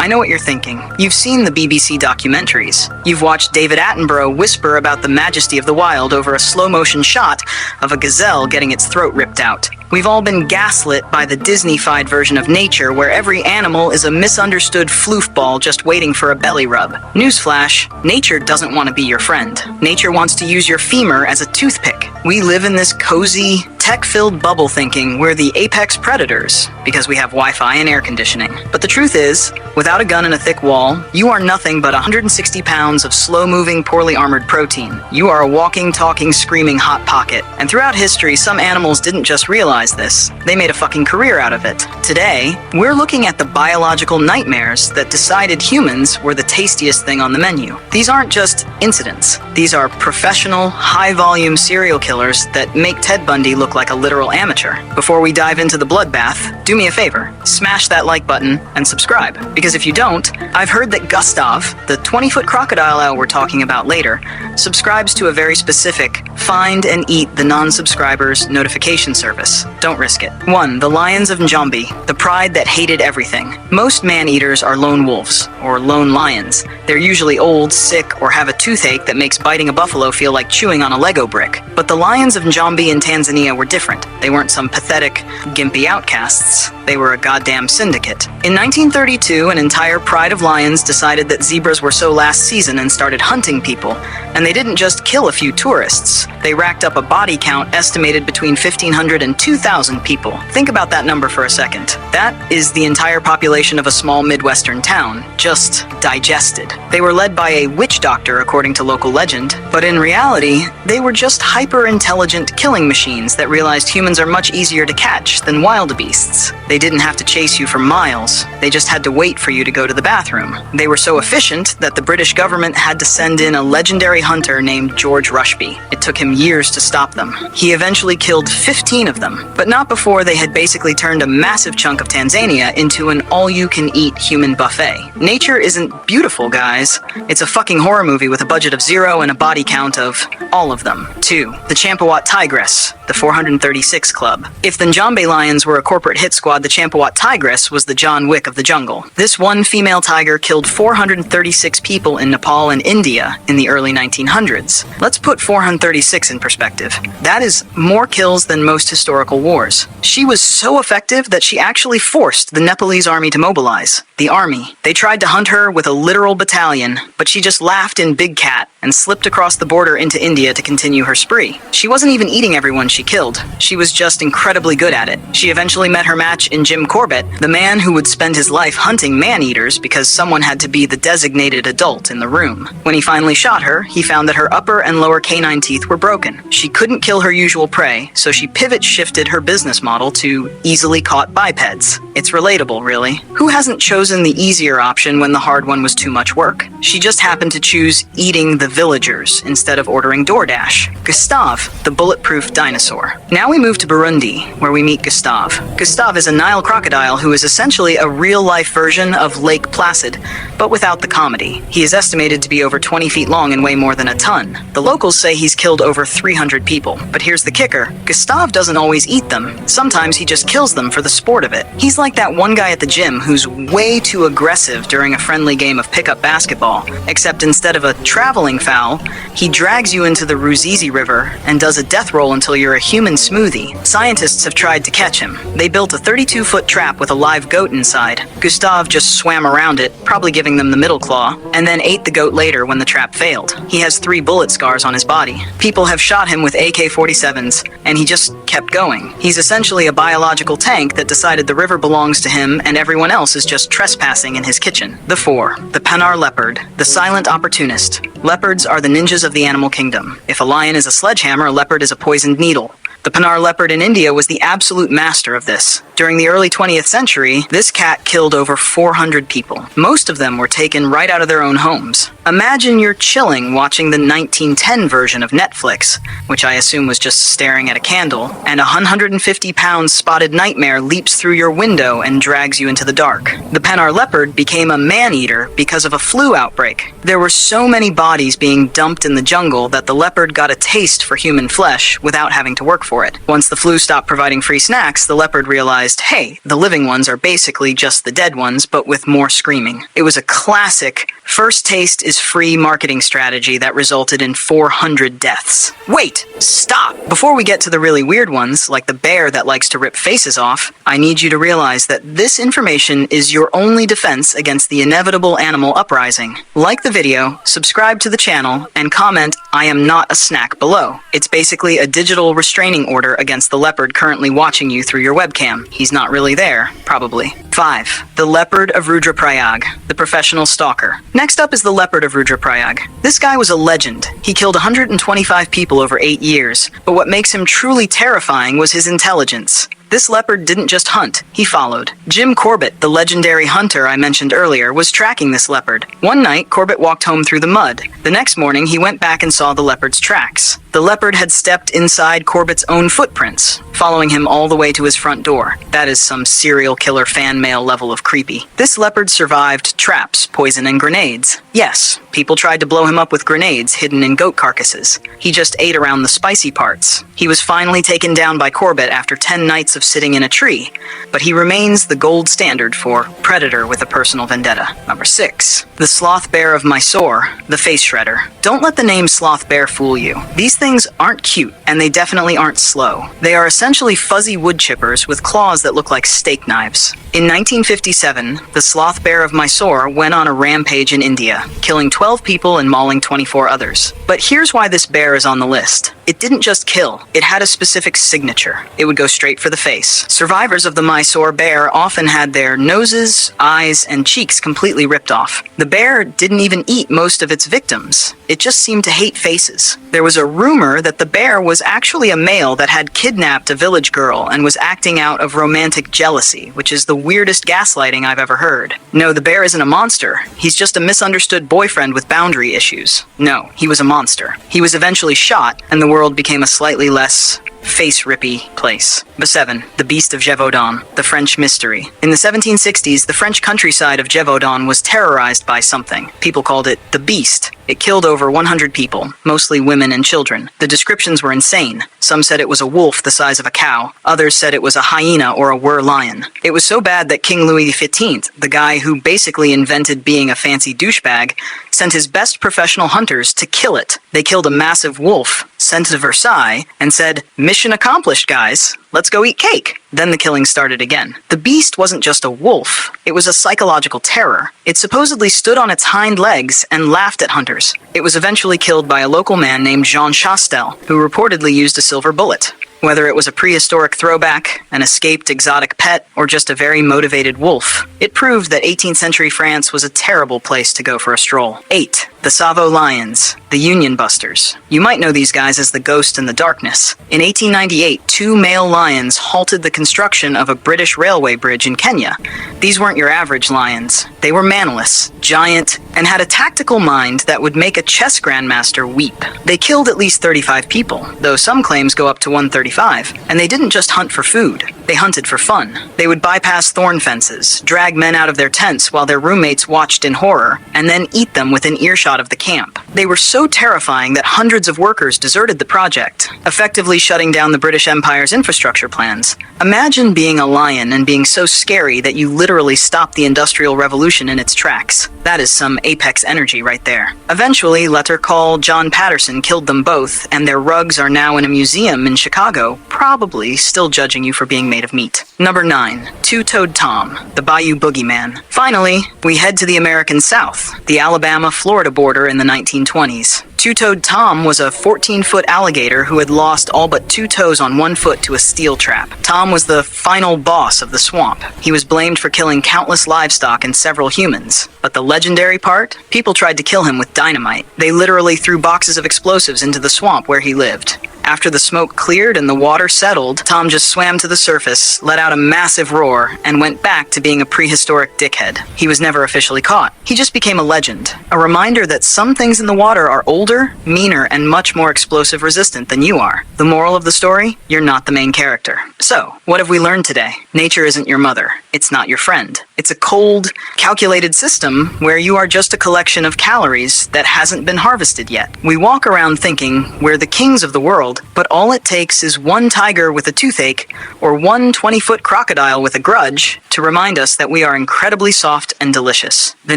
I know what you're thinking. You've seen the BBC documentaries. You've watched David Attenborough whisper about the majesty of the wild over a slow-motion shot of a gazelle getting its throat ripped out. We've all been gaslit by the Disney-fied version of nature where every animal is a misunderstood floofball just waiting for a belly rub. Newsflash, nature doesn't want to be your friend. Nature wants to use your femur as a toothpick. We live in this cozy, tech-filled bubble thinking we're the apex predators because we have Wi-Fi and air conditioning. But the truth is, without a gun and a thick wall, you are nothing but 160 pounds of slow-moving, poorly armored protein. You are a walking, talking, screaming hot pocket. And throughout history, some animals didn't just realize this. They made a fucking career out of it. Today, we're looking at the biological nightmares that decided humans were the tastiest thing on the menu. These aren't just incidents. These are professional, high-volume serial killers that make Ted Bundy look like a literal amateur. Before we dive into the bloodbath, do me a favor, smash that like button and subscribe. Because if you don't, I've heard that Gustave, the 20-foot crocodile owl we're talking about later, subscribes to a very specific find and eat the non-subscribers notification service. Don't risk it. 1. The lions of Njombe, the pride that hated everything. Most man-eaters are lone wolves, or lone lions. They're usually old, sick, or have a toothache that makes biting a buffalo feel like chewing on a Lego brick. But the lions of Njombe in Tanzania were different. They weren't some pathetic, gimpy outcasts. They were a goddamn syndicate. In 1932, an entire pride of lions decided that zebras were so last season and started hunting people. And they didn't just kill a few tourists. They racked up a body count estimated between 1,500 and 2,000 people. Think about that number for a second. That is the entire population of a small Midwestern town, just digested. They were led by a witch doctor, according to local legend, but in reality, they were just hyper-intelligent killing machines that realized humans are much easier to catch than wild beasts. They didn't have to chase you for miles. They just had to wait for you to go to the bathroom. They were so efficient that the British government had to send in a legendary hunter named George Rushby. It took him years to stop them. He eventually killed 15 of them, but not before they had basically turned a massive chunk of Tanzania into an all-you-can-eat human buffet. Nature isn't beautiful, guys. It's a fucking horror movie with a budget of 0 and a body count of all of them. 2. The Champawat Tigress, the 436 Club. If the Njombe lions were a corporate hit squad, the Champawat Tigress was the John Wick of the jungle. This one female tiger killed 436 people in Nepal and India in the early 1900s. Let's put 436 in perspective. That is more kills than most historical wars. She was so effective that she actually forced the Nepalese army to mobilize. The army. They tried to hunt her with a literal battalion, but she just laughed in big cat and slipped across the border into India to continue her spree. She wasn't even eating everyone she killed. She was just incredibly good at it. She eventually met her match in Jim Corbett, the man who would spend his life hunting man-eaters because someone had to be the designated adult in the room. When he finally shot her, he found that her upper and lower canine teeth were broken. She couldn't kill her usual prey, so she pivot-shifted her business model to easily caught bipeds. It's relatable, really. Who hasn't chosen the easier option when the hard one was too much work? She just happened to choose eating the villagers instead of ordering DoorDash. Gustave, the bulletproof dinosaur. Now we move to Burundi, where we meet Gustave. Gustave is a Nile crocodile who is essentially a real-life version of Lake Placid, but without the comedy. He is estimated to be over 20 feet long and weigh more than a ton. The locals say he's killed over 300 people. But here's the kicker. Gustave doesn't always eat them. Sometimes he just kills them for the sport of it. He's like that one guy at the gym who's way too aggressive during a friendly game of pickup basketball, except instead of a traveling foul, he drags you into the Ruzizi River and does a death roll until you're a human smoothie. Scientists have tried to catch him. They built a 32-foot trap with a live goat inside. Gustave just swam around it, probably giving them the middle claw, and then ate the goat later when the trap failed. He has 3 bullet scars on his body. People have shot him with AK-47s, and he just kept going. He's essentially a biological tank that decided the river belongs to him and everyone else is just trespassing in his kitchen. The 4. The Panar leopard, the silent opportunist. Leopards are the ninjas of the animal kingdom. If a lion is a sledgehammer, a leopard is a poisoned needle. The Panar leopard in India was the absolute master of this. During the early 20th century, this cat killed over 400 people. Most of them were taken right out of their own homes. Imagine you're chilling watching the 1910 version of Netflix, which I assume was just staring at a candle, and a 150-pound spotted nightmare leaps through your window and drags you into the dark. The Panar leopard became a man-eater because of a flu outbreak. There were so many bodies being dumped in the jungle that the leopard got a taste for human flesh without having to work for for it. Once the flu stopped providing free snacks, the leopard realized, hey, the living ones are basically just the dead ones, but with more screaming. It was a classic first taste is free marketing strategy that resulted in 400 deaths. Wait! Stop! Before we get to the really weird ones, like the bear that likes to rip faces off, I need you to realize that this information is your only defense against the inevitable animal uprising. Like the video, subscribe to the channel, and comment, "I am not a snack" below. It's basically a digital restraining order against the leopard currently watching you through your webcam. He's not really there, probably. 5. The leopard of Rudraprayag, the professional stalker. Next up is the leopard of Rudraprayag. This guy was a legend. He killed 125 people over 8 years, but what makes him truly terrifying was his intelligence. This leopard didn't just hunt, he followed. Jim Corbett, the legendary hunter I mentioned earlier, was tracking this leopard. One night, Corbett walked home through the mud. The next morning, he went back and saw the leopard's tracks. The leopard had stepped inside Corbett's own footprints, following him all the way to his front door. That is some serial killer fan mail level of creepy. This leopard survived traps, poison, and grenades. Yes, people tried to blow him up with grenades hidden in goat carcasses. He just ate around the spicy parts. He was finally taken down by Corbett after 10 nights of sitting in a tree, but he remains the gold standard for predator with a personal vendetta. Number 6. The sloth bear of Mysore, the face shredder. Don't let the name sloth bear fool you. These things aren't cute, and they definitely aren't slow. They are essentially fuzzy wood chippers with claws that look like steak knives. In 1957, the sloth bear of Mysore went on a rampage in India, killing 12 people and mauling 24 others. But here's why this bear is on the list. It didn't just kill, it had a specific signature. It would go straight for the face. Survivors of the Mysore bear often had their noses, eyes, and cheeks completely ripped off. The bear didn't even eat most of its victims. It just seemed to hate faces. There was a rumor that the bear was actually a male that had kidnapped a village girl and was acting out of romantic jealousy, which is the weirdest gaslighting I've ever heard. No, the bear isn't a monster. He's just a misunderstood boyfriend with boundary issues. No, he was a monster. He was eventually shot, and the world became a slightly less face-rippy place. Number 7. The Beast of Gévaudan, the French mystery. In the 1760s, the French countryside of Gévaudan was terrorized by something. People called it the Beast. It killed over 100 people, mostly women and children. The descriptions were insane. Some said it was a wolf the size of a cow. Others said it was a hyena or a were-lion. It was so bad that King Louis XV, the guy who basically invented being a fancy douchebag, sent his best professional hunters to kill it. They killed a massive wolf, sent it to Versailles, and said, "Mission accomplished, guys. Let's go eat cake." Then the killing started again. The beast wasn't just a wolf. It was a psychological terror. It supposedly stood on its hind legs and laughed at hunters. It was eventually killed by a local man named Jean Chastel, who reportedly used a silver bullet. Whether it was a prehistoric throwback, an escaped exotic pet, or just a very motivated wolf, it proved that 18th century France was a terrible place to go for a stroll. 8. The Savo Lions, the Union Busters. You might know these guys as the Ghost in the Darkness. In 1898, 2 male lions halted the construction of a British railway bridge in Kenya. These weren't your average lions. They were manless, giant, and had a tactical mind that would make a chess grandmaster weep. They killed at least 35 people, though some claims go up to 135. And they didn't just hunt for food. They hunted for fun. They would bypass thorn fences, drag men out of their tents while their roommates watched in horror, and then eat them within earshot of the camp. They were so terrifying that hundreds of workers deserted the project, effectively shutting down the British Empire's infrastructure plans. Imagine being a lion and being so scary that you literally stopped the Industrial Revolution in its tracks. That is some apex energy right there. Eventually, letter call John Patterson killed them both, and their rugs are now in a museum in Chicago, probably still judging you for being made of meat. Number 9. Two-Toed Tom, the Bayou Boogeyman. Finally, we head to the American South, the Alabama-Florida border in the 1920s. Two-Toed Tom was a 14-foot alligator who had lost all but 2 toes on 1 foot to a steel trap. Tom was the final boss of the swamp. He was blamed for killing countless livestock and several humans. But the legendary part? People tried to kill him with dynamite. They literally threw boxes of explosives into the swamp where he lived. After the smoke cleared and the water settled, Tom just swam to the surface, let out a massive roar, and went back to being a prehistoric dickhead. He was never officially caught. He just became a legend, a reminder that some things in the water are older older, meaner, and much more explosive resistant than you are. The moral of the story? You're not the main character. So, what have we learned today? Nature isn't your mother. It's not your friend. It's a cold, calculated system where you are just a collection of calories that hasn't been harvested yet. We walk around thinking we're the kings of the world, but all it takes is one tiger with a toothache or one 20-foot crocodile with a grudge to remind us that we are incredibly soft and delicious. The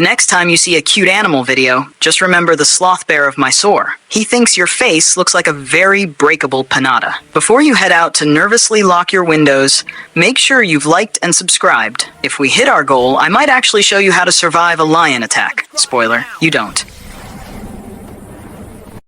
next time you see a cute animal video, just remember the sloth bear of Mysore. He thinks your face looks like a very breakable panada. Before you head out to nervously lock your windows, make sure you've liked and subscribed. If we hit our goal, I might actually show you how to survive a lion attack. Spoiler, you don't.